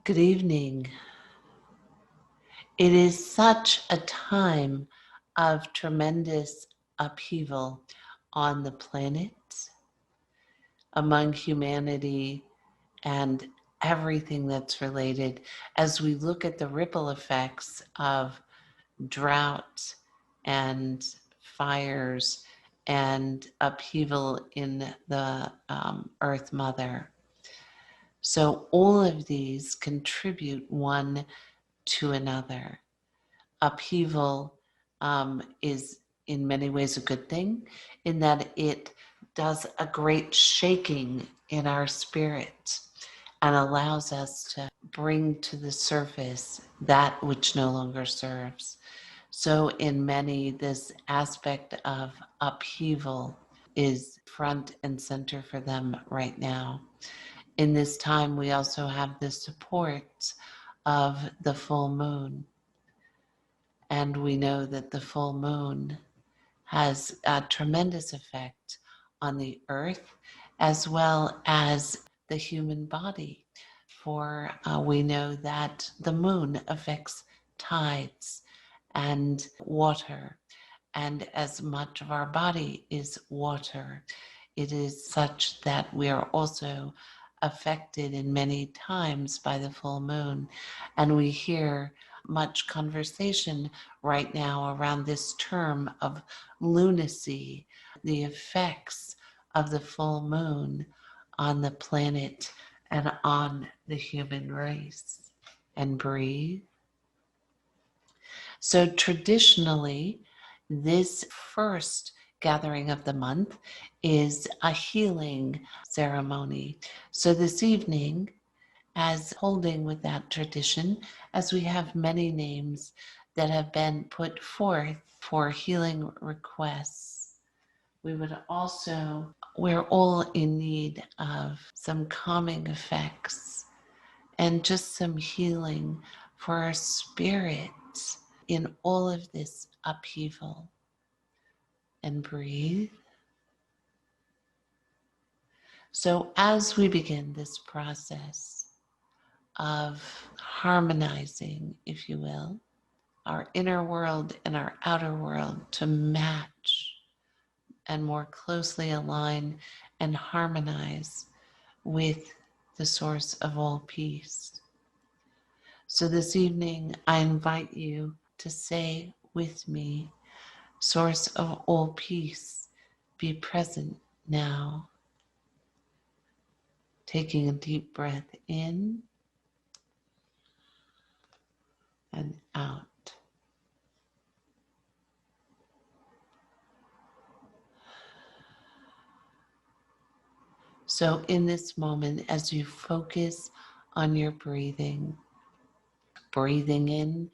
Good evening. It is such a time of tremendous upheaval on the planet, among humanity, and everything that's related as we look at the ripple effects of drought and fires and upheaval in the Earth Mother. So all of these contribute one to another. Upheaval is in many ways a good thing in that it does a great shaking in our spirit and allows us to bring to the surface that which no longer serves. So in many, this aspect of upheaval is front and center for them right now. In this time, we also have the support of the full moon. And we know that the full moon has a tremendous effect on the earth as well as the human body. For we know that the moon affects tides and water, and as much of our body is water, it is such that we are also affected in many times by the full moon. And we hear much conversation right now around this term of lunacy, the effects of the full moon on the planet and on the human race. And breathe. So traditionally, this first gathering of the month is a healing ceremony. So this evening, as holding with that tradition, as we have many names that have been put forth for healing requests, we're all in need of some calming effects and just some healing for our spirits in all of this upheaval. And breathe. So as we begin this process of harmonizing, if you will, our inner world and our outer world to match and more closely align and harmonize with the source of all peace. So this evening, I invite you to say with me, Source of all peace, be present now. Taking a deep breath in and out. So in this moment, as you focus on your breathing, breathing in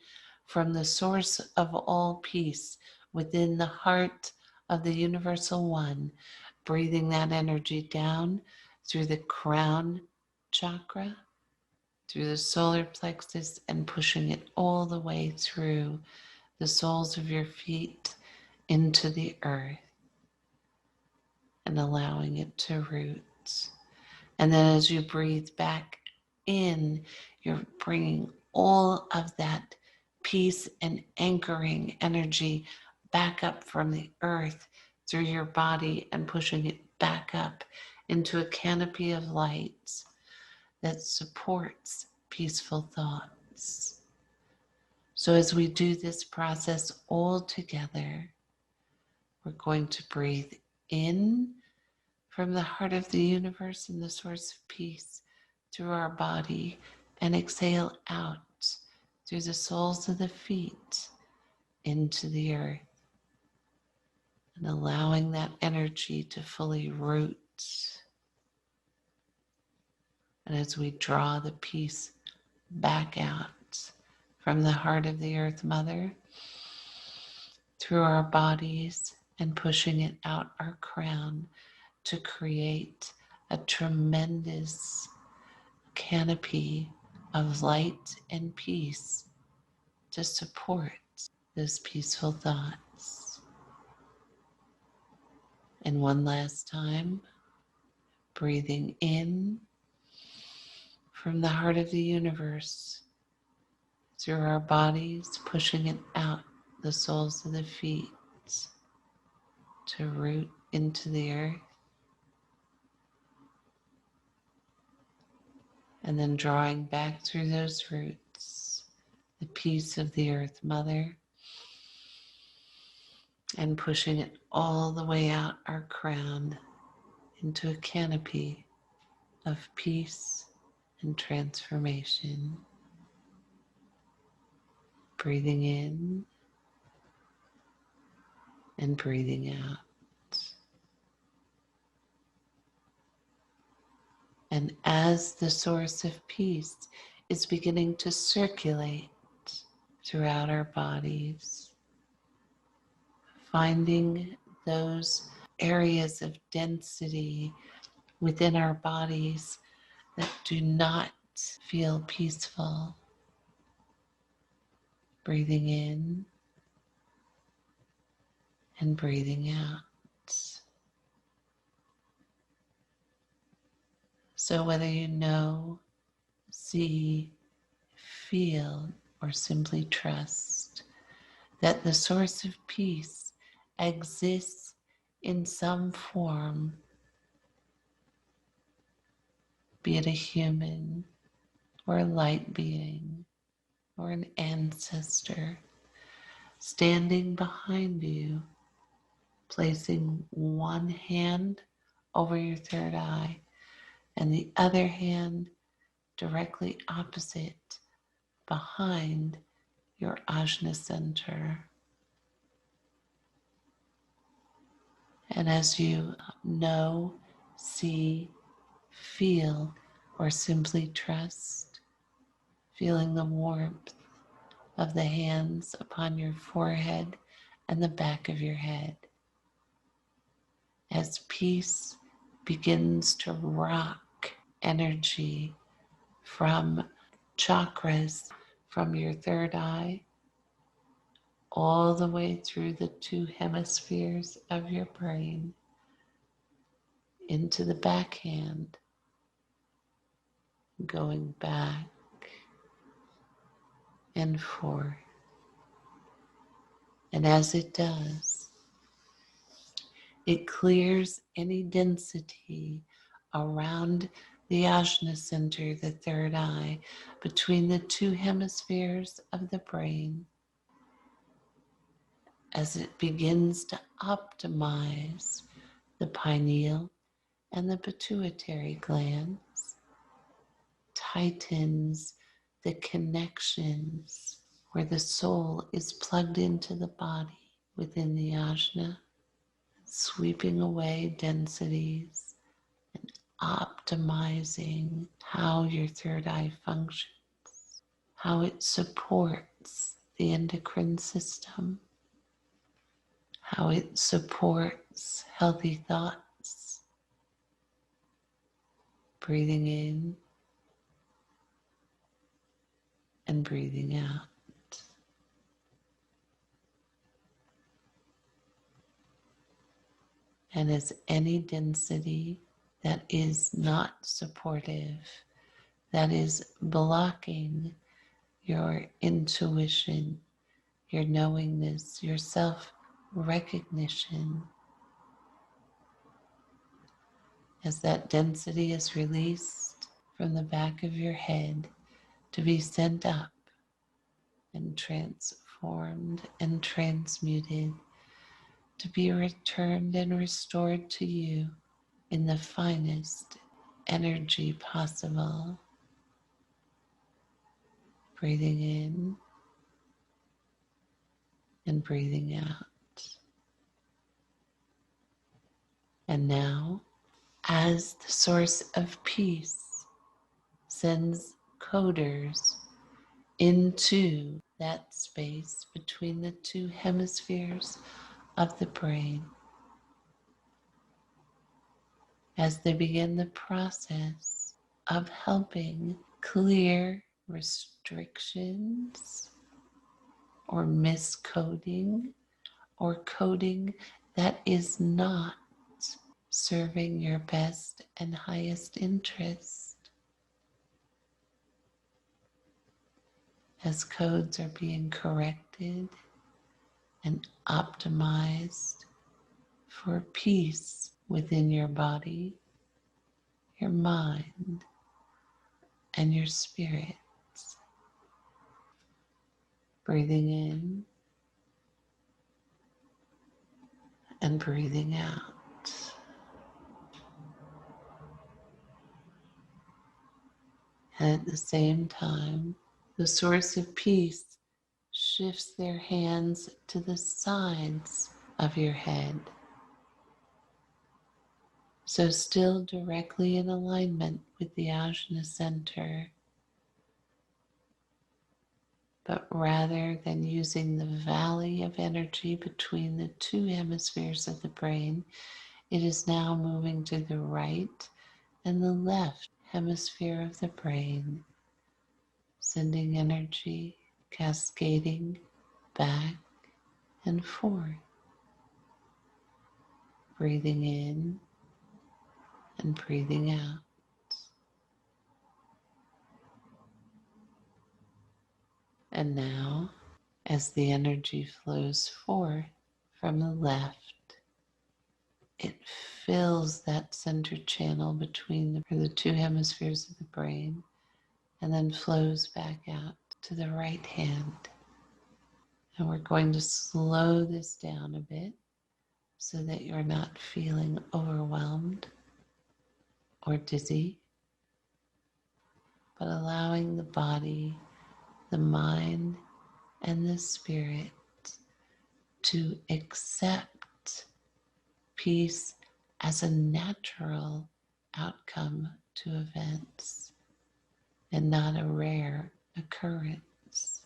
from the source of all peace within the heart of the Universal One, breathing that energy down through the crown chakra, through the solar plexus, and pushing it all the way through the soles of your feet into the earth and allowing it to root. And then as you breathe back in, you're bringing all of that peace and anchoring energy back up from the earth through your body and pushing it back up into a canopy of light that supports peaceful thoughts. So as we do this process all together, we're going to breathe in from the heart of the universe and the source of peace through our body and exhale out through the soles of the feet into the earth and allowing that energy to fully root. And as we draw the peace back out from the heart of the Earth Mother through our bodies and pushing it out our crown to create a tremendous canopy of light and peace to support those peaceful thoughts. And one last time, breathing in from the heart of the universe through our bodies, pushing it out the soles of the feet to root into the earth, and then drawing back through those roots the peace of the Earth Mother, and pushing it all the way out our crown into a canopy of peace and transformation. Breathing in and breathing out. And as the source of peace is beginning to circulate throughout our bodies, finding those areas of density within our bodies that do not feel peaceful. Breathing in and breathing out. So whether you know, see, feel, or simply trust that the source of peace exists in some form, be it a human or a light being or an ancestor, standing behind you, placing one hand over your third eye and the other hand directly opposite behind your ajna center. And as you know, see, feel, or simply trust, feeling the warmth of the hands upon your forehead and the back of your head, as peace begins to rock energy from chakras, from your third eye, all the way through the two hemispheres of your brain, into the backhand, going back and forth. And as it does, it clears any density around the ajna center, the third eye, between the two hemispheres of the brain, as it begins to optimize the pineal and the pituitary glands, tightens the connections where the soul is plugged into the body within the ajna, sweeping away densities and optimizing how your third eye functions, how it supports the endocrine system, how it supports healthy thoughts. Breathing in and breathing out. And as any density that is not supportive, that is blocking your intuition, your knowingness, your self-recognition, as that density is released from the back of your head to be sent up and transformed and transmuted, to be returned and restored to you in the finest energy possible. Breathing in and breathing out. And now, as the source of peace sends coders into that space between the two hemispheres of the brain, as they begin the process of helping clear restrictions or miscoding or coding that is not serving your best and highest interest. as codes are being corrected and optimized for peace within your body, your mind, and your spirits. Breathing in and breathing out. And at the same time, the source of peace shifts their hands to the sides of your head. So still directly in alignment with the Ajna center, but rather than using the valley of energy between the two hemispheres of the brain, it is now moving to the right and the left hemisphere of the brain, sending energy cascading back and forth, breathing in and breathing out. And now, as the energy flows forth from the left, it fills that center channel between the two hemispheres of the brain and then flows back out to the right hand. And we're going to slow this down a bit so that you're not feeling overwhelmed or dizzy, but allowing the body, the mind, and the spirit to accept peace as a natural outcome to events and not a rare occurrence.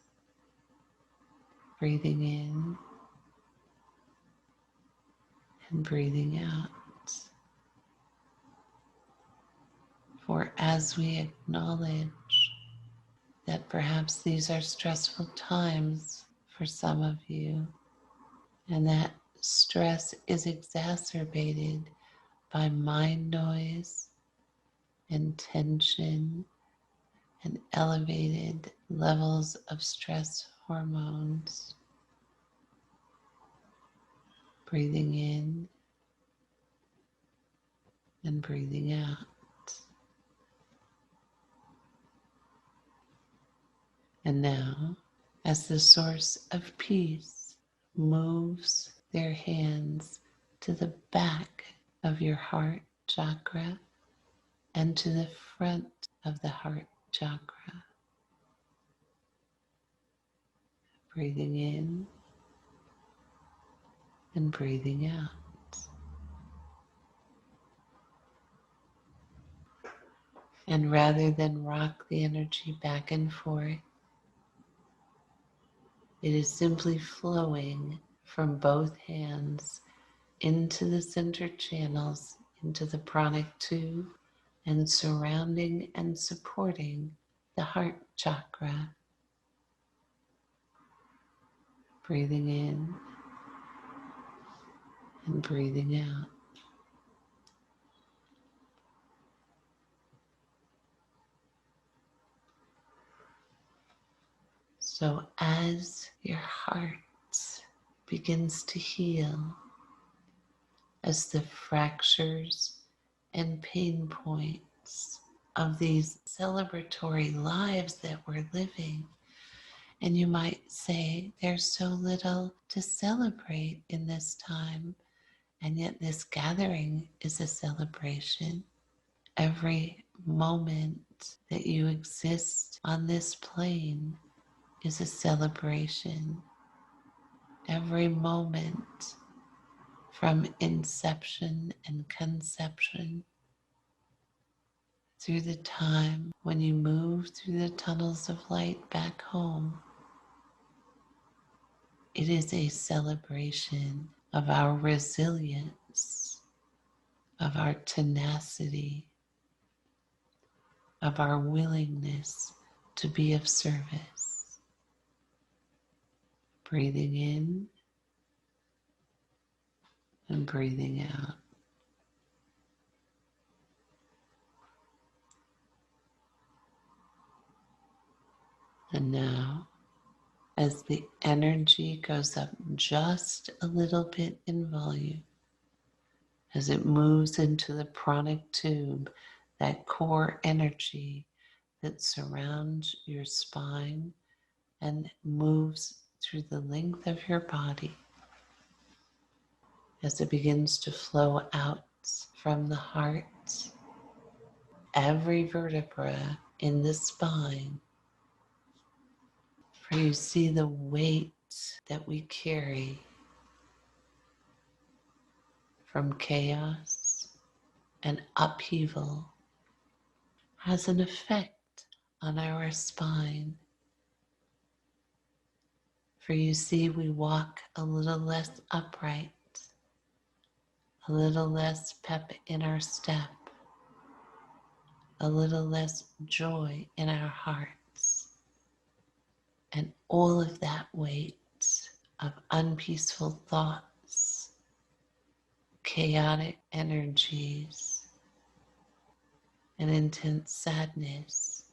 Breathing in and breathing out. For as we acknowledge that perhaps these are stressful times for some of you, and that stress is exacerbated by mind noise and tension and elevated levels of stress hormones. Breathing in and breathing out. And now, as the source of peace moves their hands to the back of your heart chakra and to the front of the heart chakra, breathing in and breathing out. And rather than rock the energy back and forth, it is simply flowing from both hands into the center channels, into the pranic tube, and surrounding and supporting the heart chakra. Breathing in and breathing out. So as your heart begins to heal, as the fractures and pain points of these celebratory lives that we're living, and you might say there's so little to celebrate in this time, and yet this gathering is a celebration. Every moment that you exist on this plane is a celebration. Every moment from inception and conception through the time when you move through the tunnels of light back home, it is a celebration of our resilience, of our tenacity, of our willingness to be of service. Breathing in and breathing out. And now, as the energy goes up just a little bit in volume, as it moves into the pranic tube, that core energy that surrounds your spine and moves through the length of your body, as it begins to flow out from the heart, every vertebra in the spine, for you see the weight that we carry from chaos and upheaval has an effect on our spine. For you see, we walk a little less upright, a little less pep in our step, a little less joy in our hearts. And all of that weight of unpeaceful thoughts, chaotic energies, and intense sadness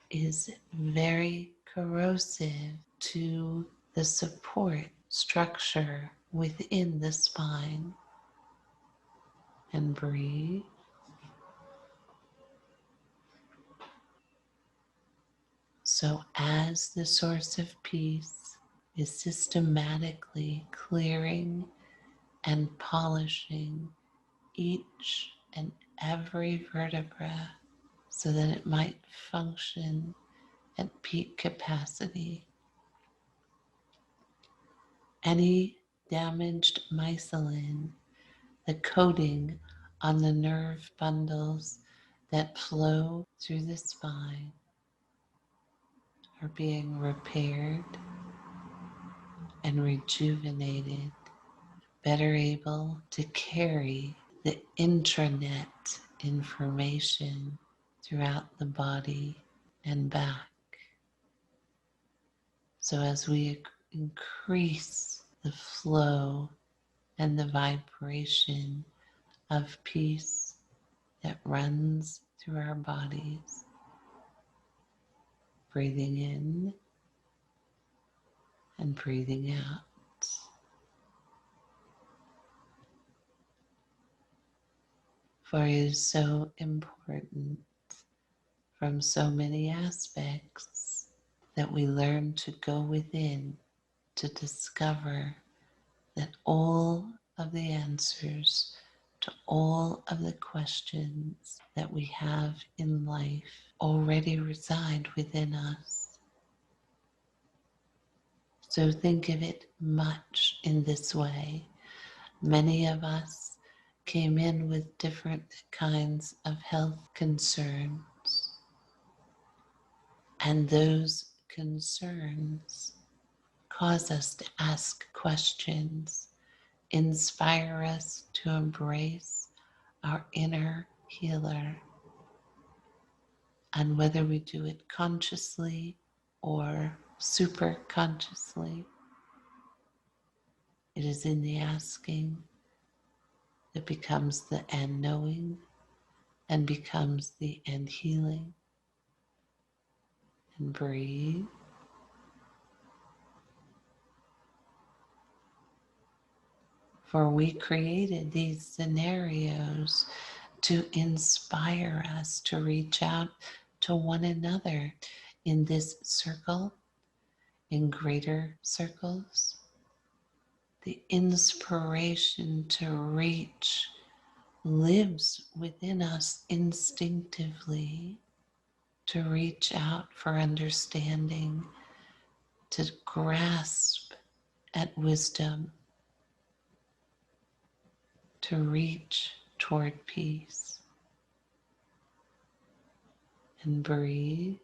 is very corrosive to the support structure within the spine. And breathe. So as the source of peace is systematically clearing and polishing each and every vertebra so that it might function at peak capacity, any damaged myelin, the coating on the nerve bundles that flow through the spine, are being repaired and rejuvenated, better able to carry the intranet information throughout the body and back. So as we increase the flow and the vibration of peace that runs through our bodies, breathing in and breathing out. For it is so important from so many aspects that we learn to go within to discover that all of the answers to all of the questions that we have in life already reside within us. So think of it much in this way. Many of us came in with different kinds of health concerns, and those concerns cause us to ask questions, inspire us to embrace our inner healer. And whether we do it consciously or super consciously, it is in the asking that becomes the end knowing and becomes the end healing. And breathe. For we created these scenarios to inspire us to reach out to one another in this circle, in greater circles. The inspiration to reach lives within us instinctively, to reach out for understanding, to grasp at wisdom, to reach toward peace. And breathe.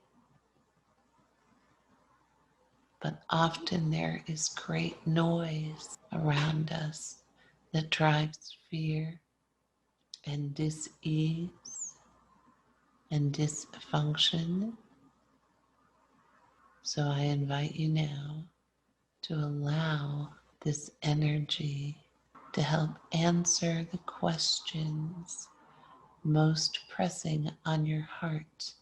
But often there is great noise around us that drives fear and dis-ease and dysfunction. So I invite you now to allow this energy to help answer the questions most pressing on your heart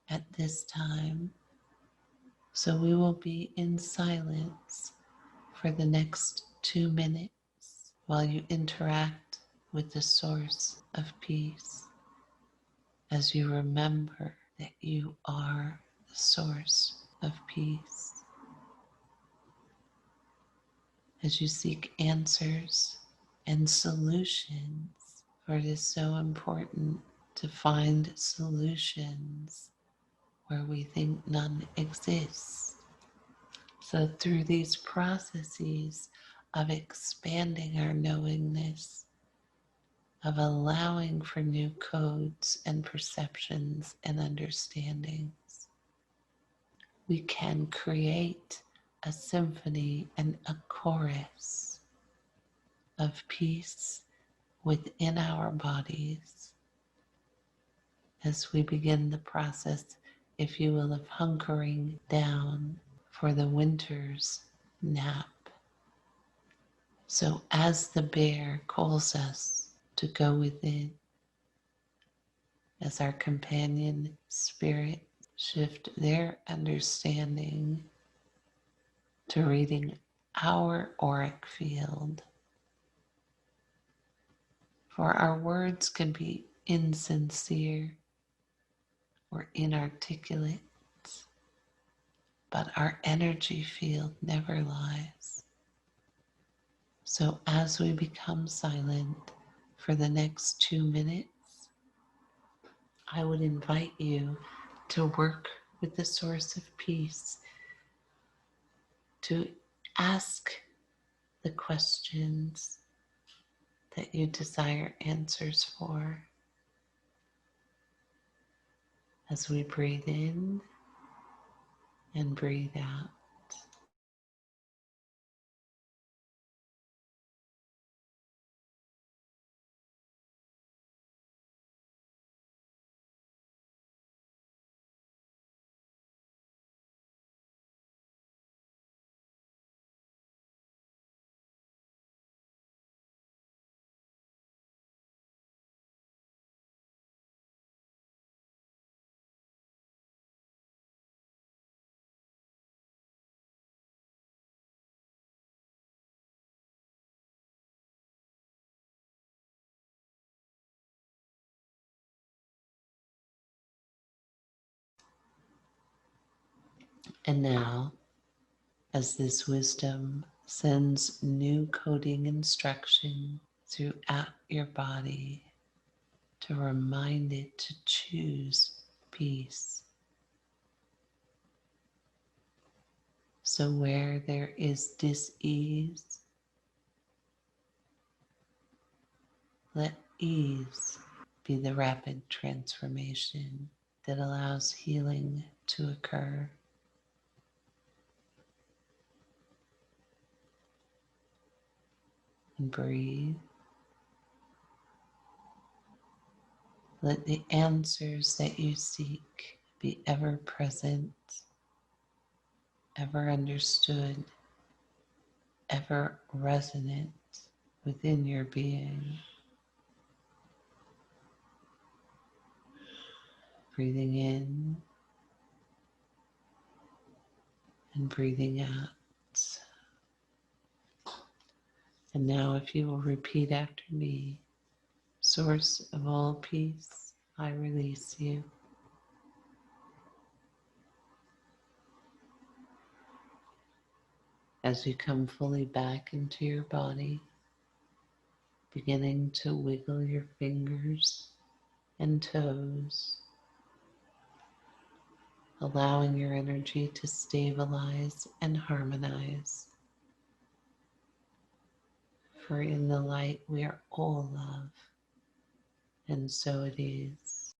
at this time. So we will be in silence for the next 2 minutes while you interact with the source of peace, as you remember that you are the source of peace, as you seek answers and solutions, for it is so important to find solutions where we think none exists. So through these processes of expanding our knowingness, of allowing for new codes and perceptions and understandings, we can create a symphony and a chorus of peace within our bodies as we begin the process, if you will, of hunkering down for the winter's nap. So as the bear calls us to go within, as our companion spirit shift their understanding to reading our auric field, for our words can be insincere or inarticulate, but our energy field never lies. So as we become silent for the next 2 minutes, I would invite you to work with the source of peace, to ask the questions that you desire answers for, as we breathe in and breathe out. And now, as this wisdom sends new coding instruction throughout your body to remind it to choose peace. So where there is dis-ease, let ease be the rapid transformation that allows healing to occur. And breathe. Let the answers that you seek be ever present, ever understood, ever resonant within your being. Breathing in and breathing out. And now, if you will repeat after me, Source of all peace, I release you. As you come fully back into your body, beginning to wiggle your fingers and toes, allowing your energy to stabilize and harmonize. For in the light we are all love, and so it is.